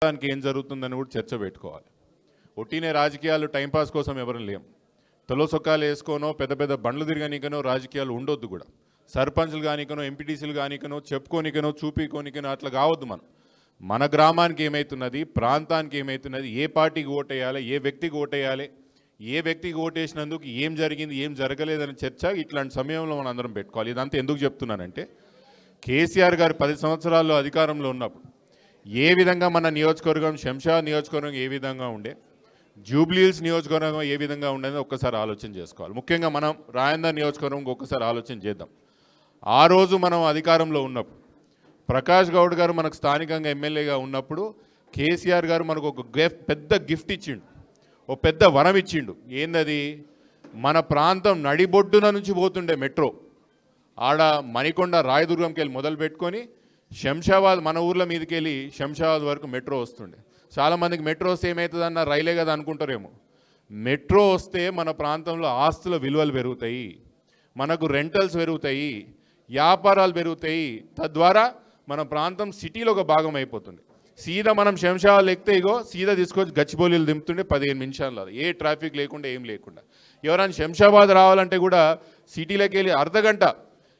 దానికి ఏం జరుగుతుందని కూడా చర్చ పెట్టుకోవాలి. ఒట్టినే రాజకీయాలు టైంపాస్ కోసం ఎవరు లేం. తొలసొక్కాలు వేసుకోనో పెద్ద పెద్ద బండ్లు తిరగనికనో రాజకీయాలు ఉండొద్దు కూడా. సర్పంచ్లు కానికనో ఎంపీటీసీలు కానికనో చెప్పుకోనికనో చూపికోనికనో అట్లా కావద్దు. మన గ్రామానికి ఏమవుతున్నది, ప్రాంతానికి ఏమవుతున్నది, ఏ పార్టీకి ఓటేయాలి, ఏ వ్యక్తికి ఓటేయాలి, ఏ వ్యక్తికి ఓటేసినందుకు ఏం జరిగింది ఏం జరగలేదని చర్చ ఇట్లాంటి సమయంలో మనం అందరం పెట్టుకోవాలి. ఇదంతా ఎందుకు చెప్తున్నానంటే కేసీఆర్ గారు 10 సంవత్సరాల్లో అధికారంలో ఉన్నప్పుడు ఏ విధంగా మన నియోజకవర్గం శంషాబాద్ నియోజకవర్గం ఏ విధంగా ఉండే, జూబ్లీహిల్స్ నియోజకవర్గం ఏ విధంగా ఉండేది ఒక్కసారి ఆలోచన చేసుకోవాలి. ముఖ్యంగా మనం రాయందర్ నియోజకవర్గం ఒక్కసారి ఆలోచన చేద్దాం. ఆ రోజు మనం అధికారంలో ఉన్నప్పుడు ప్రకాష్ గౌడ్ గారు మనకు స్థానికంగా ఎమ్మెల్యేగా ఉన్నప్పుడు కేసీఆర్ గారు మనకు ఒక పెద్ద గిఫ్ట్ ఇచ్చిండు, ఓ పెద్ద వరం ఇచ్చిండు. ఏందది? మన ప్రాంతం నడిబొడ్డున నుంచి పోతుండే మెట్రో ఆడ మణికొండ రాయదుర్గంకి వెళ్ళి మొదలు పెట్టుకొని శంషాబాద్ మన ఊర్ల మీదకి వెళ్ళి శంషాబాద్ వరకు మెట్రో వస్తుండే. చాలామందికి మెట్రో వస్తే ఏమవుతుందన్న రైలే కదా అనుకుంటారేమో. మెట్రో వస్తే మన ప్రాంతంలో ఆస్తుల విలువలు పెరుగుతాయి, మనకు రెంటల్స్ పెరుగుతాయి, వ్యాపారాలు పెరుగుతాయి. తద్వారా మన ప్రాంతం సిటీలో ఒక భాగం అయిపోతుంది. సీదా మనం శంషాబాద్ ఎక్కితే ఇగో సీదా తీసుకొచ్చి గచ్చిబౌలిలు దింపుతుండే 15 నిమిషాలు, ఏ ట్రాఫిక్ లేకుండా ఏం లేకుండా. ఎవరైనా శంషాబాద్ రావాలంటే కూడా సిటీలోకి వెళ్ళి అర్ధగంట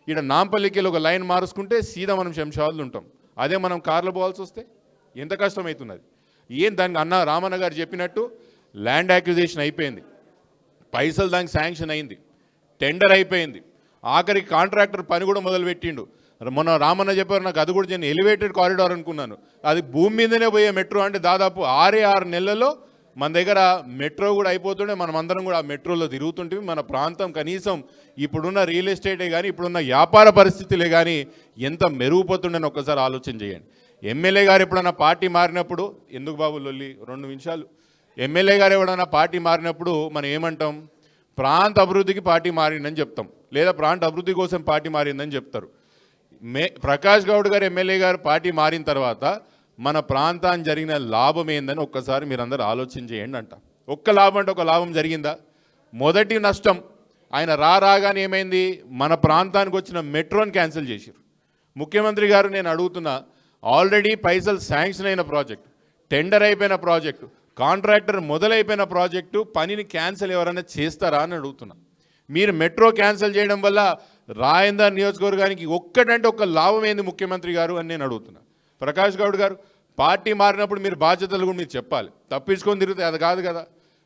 ఇక్కడ నాంపల్లికి వెళ్ళి ఒక లైన్ మార్చుకుంటే సీదా మనం శంషాబాద్లో ఉంటాం. అదే మనం కార్లో పోవాల్సి వస్తే ఎంత కష్టమవుతున్నది. ఏం దానికి రామన్న గారు చెప్పినట్టు ల్యాండ్ యాక్విజిషన్ అయిపోయింది, పైసలు దానికి శాంక్షన్ అయింది, టెండర్ అయిపోయింది, ఆఖరికి కాంట్రాక్టర్ పని కూడా మొదలుపెట్టిండు. మొన్న రామన్న చెప్పారు, నాకు అది కూడా నేను ఎలివేటెడ్ కారిడార్ అనుకున్నాను. అది భూమి మీదనే పోయే మెట్రో. అంటే దాదాపు 6 నెలల్లో మన దగ్గర మెట్రో కూడా అయిపోతుండే, మనం అందరం కూడా ఆ మెట్రోలో తిరుగుతుంటే మన ప్రాంతం కనీసం ఇప్పుడున్న రియల్ ఎస్టేటే కానీ ఇప్పుడున్న వ్యాపార పరిస్థితులే కానీ ఎంత మెరుగుపోతుండని ఒక్కసారి ఆలోచన చేయండి. ఎమ్మెల్యే గారు ఎప్పుడన్నా పార్టీ మారినప్పుడు, ఎందుకు బాబు లొల్లి 2 నిమిషాలు, ఎమ్మెల్యే గారు ఎవడన్నా పార్టీ మారినప్పుడు మనం ఏమంటాం? ప్రాంత అభివృద్ధికి పార్టీ మారిందని చెప్తాం, లేదా ప్రాంత అభివృద్ధి కోసం పార్టీ మారిందని చెప్తారు. ప్రకాష్ గౌడ్ గారు ఎమ్మెల్యే గారు పార్టీ మారిన తర్వాత మన ప్రాంతానికి జరిగిన లాభం ఏందని ఒక్కసారి మీరందరూ ఆలోచన చేయండి అంట. ఒక్క లాభం అంటే ఒక లాభం జరిగిందా? మొదటి నష్టం ఆయన రాగానే ఏమైంది? మన ప్రాంతానికి వచ్చిన మెట్రోని క్యాన్సిల్ చేశారు. ముఖ్యమంత్రి గారు నేను అడుగుతున్నా, ఆల్రెడీ పైసలు శాంక్షన్ అయిన ప్రాజెక్టు, టెండర్ అయిపోయిన ప్రాజెక్టు, కాంట్రాక్టర్ మొదలైపోయిన ప్రాజెక్టు పనిని క్యాన్సిల్ ఎవరైనా చేస్తారా అని అడుగుతున్నా. మీరు మెట్రో క్యాన్సిల్ చేయడం వల్ల రాయందర్ నియోజకవర్గానికి ఒక్కటంటే ఒక్క లాభం ఏంది ముఖ్యమంత్రి గారు అని నేను అడుగుతున్నా. ప్రకాష్ గౌడ్ గారు పార్టీ మారినప్పుడు మీరు బాధ్యతలు కూడా మీరు చెప్పాలి, తప్పించుకొని తిరిగితే అది కాదు కదా.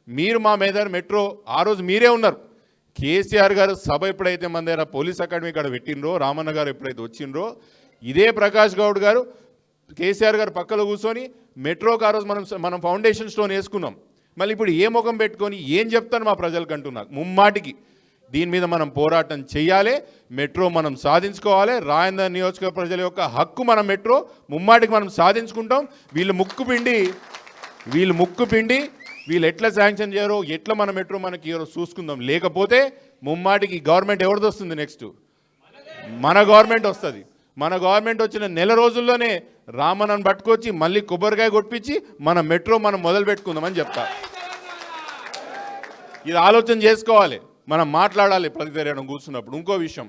మీరు మా మీద మెట్రో ఆ రోజు మీరే ఉన్నారు. కేసీఆర్ గారు సభ ఎప్పుడైతే మన దగ్గర పోలీస్ అకాడమీ ఇక్కడ పెట్టినరో, రామన్న గారు ఎప్పుడైతే వచ్చిండ్రో, ఇదే ప్రకాష్ గౌడ్ గారు కేసీఆర్ గారు పక్కలో కూర్చొని మెట్రోకి ఆ రోజు మనం ఫౌండేషన్ స్టోన్ వేసుకున్నాం. మళ్ళీ ఇప్పుడు ఏ ముఖం పెట్టుకొని ఏం చెప్తాను మా ప్రజలకు అంటున్నా. ముమ్మాటికి దీని మీద మనం పోరాటం చేయాలి, మెట్రో మనం సాధించుకోవాలి. రాయందర్ నియోజకవర్గ ప్రజల యొక్క హక్కు మనం మెట్రో ముమ్మాటికి మనం సాధించుకుంటాం. వీళ్ళు ముక్కు పిండి వీళ్ళు ఎట్లా శాంక్షన్ చేయరో, ఎట్లా మన మెట్రో మనకి చూసుకుందాం. లేకపోతే ముమ్మాటికి గవర్నమెంట్ ఎవరిది వస్తుంది? నెక్స్ట్ మన గవర్నమెంట్ వస్తుంది. మన గవర్నమెంట్ వచ్చిన నెల రోజుల్లోనే రామన్నను పట్టుకొచ్చి మళ్ళీ కొబ్బరికాయ కొట్టించి మన మెట్రో మనం మొదలు పెట్టుకుందామని చెప్తా. ఇది ఆలోచన చేసుకోవాలి, మనం మాట్లాడాలి ప్రతిదర్యడం కూర్చున్నప్పుడు. ఇంకో విషయం,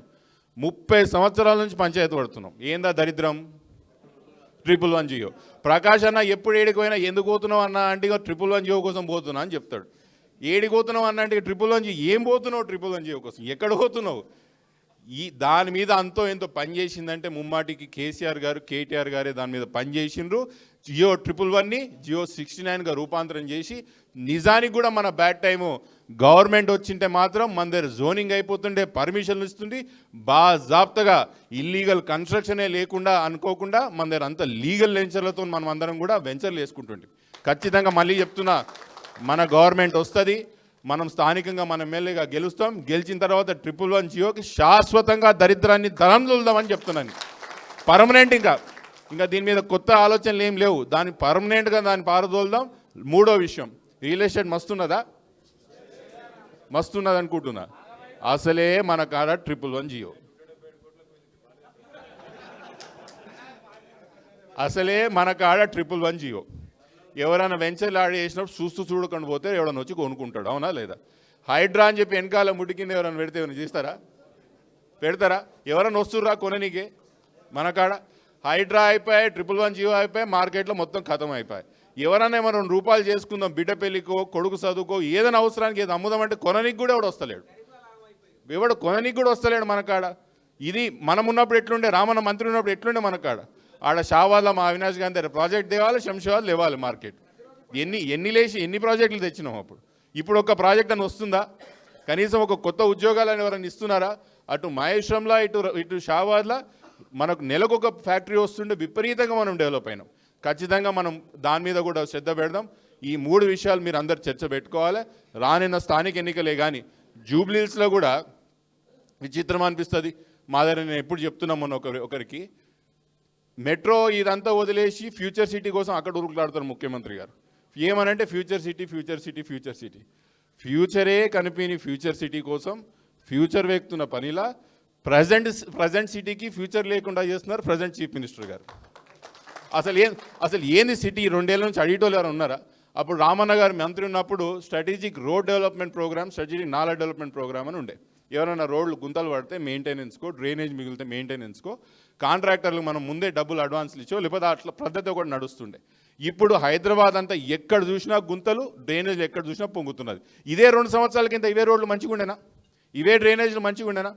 30 సంవత్సరాల నుంచి పంచాయతీ పడుతున్నాం. ఏందా దరిద్రం? 111 జియో. ప్రకాష్ అన్న ఎప్పుడు ఏడికి పోయినా ఎందుకు పోతున్నావు అన్న అంటే 111 జియో కోసం పోతున్నా అని చెప్తాడు. ఏడికి పోతున్నావు అన్న అంటే 111 జియో ఏం పోతున్నావు? 111 జియో కోసం ఎక్కడ పోతున్నావు? దాని మీద అంతో ఎంతో పనిచేసిందంటే ముమ్మాటికి కేసీఆర్ గారు, కేటీఆర్ గారే దాని మీద పనిచేసిండ్రు. జియో 111ని జియో 69గా రూపాంతరం చేసి, నిజానికి కూడా మన బ్యాడ్ టైము గవర్నమెంట్ వచ్చింటే మాత్రం మన దగ్గర జోనింగ్ అయిపోతుండే, పర్మిషన్లు ఇస్తుంది, బాజాప్తగా ఇల్లీగల్ కన్స్ట్రక్షనే లేకుండా అనుకోకుండా మన దగ్గర అంత లీగల్ వెంచర్లతో మనం అందరం కూడా వెంచర్లు వేసుకుంటుండే. ఖచ్చితంగా మళ్ళీ చెప్తున్నా, మన గవర్నమెంట్ వస్తుంది, మనం స్థానికంగా మన ఎమ్మెల్యేగా గెలుస్తాం. గెలిచిన తర్వాత 111 జియోకి శాశ్వతంగా దరిద్రాన్ని తరందుదామని చెప్తున్నాను. పర్మనెంట్ ఇంకా దీని మీద కొత్త ఆలోచనలు ఏం లేవు, దాన్ని పర్మనెంట్గా దాన్ని పారదోలుదాం. మూడో విషయం, రియల్ ఎస్టేట్ మస్తున్నదా? మస్తున్నది అనుకుంటున్నా. అసలే మన కాడ 111 జియో, అసలే మన కాడ 111 జియో. ఎవరైనా వెంచర్లు ఆడి చేసినప్పుడు చూడకుండా పోతే ఎవరైనా వచ్చి కొనుక్కుంటాడు, అవునా లేదా? హైడ్రా అని చెప్పి వెనకాల ముడి కింద ఎవరైనా పెడితే ఏమైనా చేస్తారా? పెడతారా? ఎవరైనా వస్తుర్రా కొననీకే? మన కాడ హైడ్రా అయిపోయాయి, 111 జియో అయిపోయాయి, మార్కెట్లో మొత్తం ఖతం అయిపోయాయి. ఎవరన్నా ఏమన్నా 2 రూపాయలు చేసుకుందాం, బిడ్డ పెళ్ళికో కొడుకు చదువుకో ఏదైనా అవసరానికి ఏదో అమ్ముదామంటే కొననికి కూడా ఎవడు వస్తలేడు, ఎవడు కొననికి కూడా వస్తలేడు మన కాడ. ఇది మనం ఉన్నప్పుడు ఎట్లుండే, రామన్న మంత్రి ఉన్నప్పుడు ఎట్లుండే మన కాడ. ఆడ షావాద్లో మా అవినాష్ గాంధీ ప్రాజెక్ట్ తేవాలి, శంషాబాద్ లేవాలి మార్కెట్. ఎన్ని ప్రాజెక్టులు తెచ్చినాం అప్పుడు. ఇప్పుడు ఒక ప్రాజెక్ట్ అని వస్తుందా? కనీసం ఒక కొత్త ఉద్యోగాలను ఎవరైనా ఇస్తున్నారా? అటు మహేశ్వరంలో ఇటు షాబాద్లో మనకు నెలకు ఒక ఫ్యాక్టరీ వస్తుండే విపరీతంగా మనం డెవలప్ అయినాం. ఖచ్చితంగా మనం దాని మీద కూడా శ్రద్ధ పెడదాం. ఈ 3 విషయాలు మీరు అందరు చర్చ పెట్టుకోవాలి. రానున్న స్థానిక ఎన్నికలే కానీ జూబ్లీహిల్స్లో కూడా విచిత్రం అనిపిస్తుంది. మా దగ్గర నేను ఎప్పుడు చెప్తున్నా మొన్న ఒకరికి, మెట్రో ఇదంతా వదిలేసి ఫ్యూచర్ సిటీ కోసం అక్కడ ఉరుకులాడతారు ముఖ్యమంత్రి గారు. ఏమనంటే future city future city future city, ఫ్యూచరే కనిపించి ఫ్యూచర్ సిటీ కోసం ఫ్యూచర్ వేస్తున్న పనిలా ప్రజెంట్ సిటీకి ఫ్యూచర్ లేకుండా చేస్తున్నారు ప్రజెంట్ చీఫ్ మినిస్టర్ గారు. అసలు ఏంది సిటీ? 2 ఏళ్ళ నుంచి అడిగేటోళ్ళు ఎవరు ఉన్నారా? అప్పుడు రామన్న గారు మంత్రి ఉన్నప్పుడు strategic road development programme, strategic నాలా డెవలప్మెంట్ ప్రోగ్రామ్ అని ఉండే. ఎవరైనా రోడ్లు గుంతలు పడితే మెయింటెనెన్స్కో, డ్రైనేజ్ మిగిలితే మెయింటెనెన్స్కో కాంట్రాక్టర్లకు మనం ముందే డబ్బులు అడ్వాన్స్లు ఇచ్చో, లేకపోతే అట్లా పద్ధతి ఒకటి నడుస్తుండే. ఇప్పుడు హైదరాబాద్ అంతా ఎక్కడ చూసినా గుంతలు, డ్రైనేజ్లు ఎక్కడ చూసినా పొంగుతున్నది. ఇదే 2 సంవత్సరాల కింద ఇవే రోడ్లు మంచిగా ఉండేనా? ఇవే డ్రైనేజ్లు మంచిగా ఉండేనా?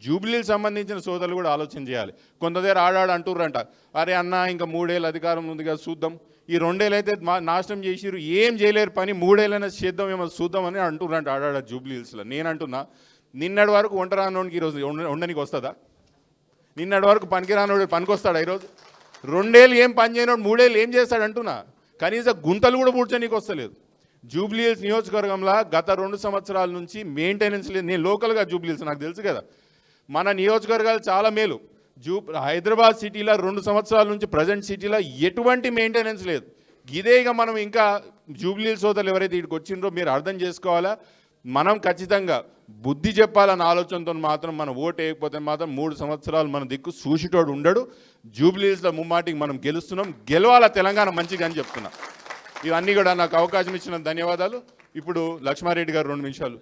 జూబ్లీలకు సంబంధించిన సోదరులు కూడా ఆలోచన చేయాలి. కొంత దగ్గర అంటుర్రంట, అరే అన్న ఇంకా 3 ఏళ్ళు అధికారం ఉంది కదా చూద్దాం, ఈ 2 ఏళ్ళు అయితే నాశనం చేసిరు, ఏం చేయలేరు పని, 3 ఏళ్ళైనా చేద్దాం ఏమో చూద్దామని అంటుర్రంట జూబ్లీహిల్స్లో. నేను అంటున్నా, నిన్నటి వరకు వంట రానోడికి ఈరోజు ఉండడానికి వస్తుందా? నిన్నటి వరకు పనికిరానోడు పనికొస్తాడా ఈరోజు? 2 ఏళ్ళు ఏం పని చేయనోడు 3 ఏళ్ళు ఏం చేస్తాడు అంటున్నా. కనీసం గుంతలు కూడా పూడ్చనీకి వస్తలేదు. జూబ్లీహిల్స్ నియోజకవర్గంలో గత 2 సంవత్సరాల నుంచి మెయింటెనెన్స్ లేదు. నేను లోకల్గా జూబ్లీహిల్స్, నాకు తెలుసు కదా, మన నియోజకవర్గాలు చాలా మేలు. హైదరాబాద్ సిటీలో 2 సంవత్సరాల నుంచి ప్రజెంట్ సిటీలో ఎటువంటి మెయింటెనెన్స్ లేదు. ఇదేగా మనం ఇంకా జూబ్లీహిల్స్ సోదరులు ఎవరైతే ఇక్కడికి వచ్చిండ్రో మీరు అర్థం చేసుకోవాలా. మనం ఖచ్చితంగా బుద్ధి చెప్పాలన్న ఆలోచనతో మాత్రం మనం ఓటు వేయకపోతే మాత్రం 3 సంవత్సరాలు మన దిక్కు చూసిటోడు ఉండడు. జూబ్లీహిల్స్లో ముమ్మాటికి మనం గెలుస్తున్నాం, గెలవాలా తెలంగాణ మంచిగా అని చెప్తున్నా. ఇవన్నీ కూడా నాకు అవకాశం ఇచ్చిన ధన్యవాదాలు. ఇప్పుడు లక్ష్మారెడ్డి గారు 2 నిమిషాలు.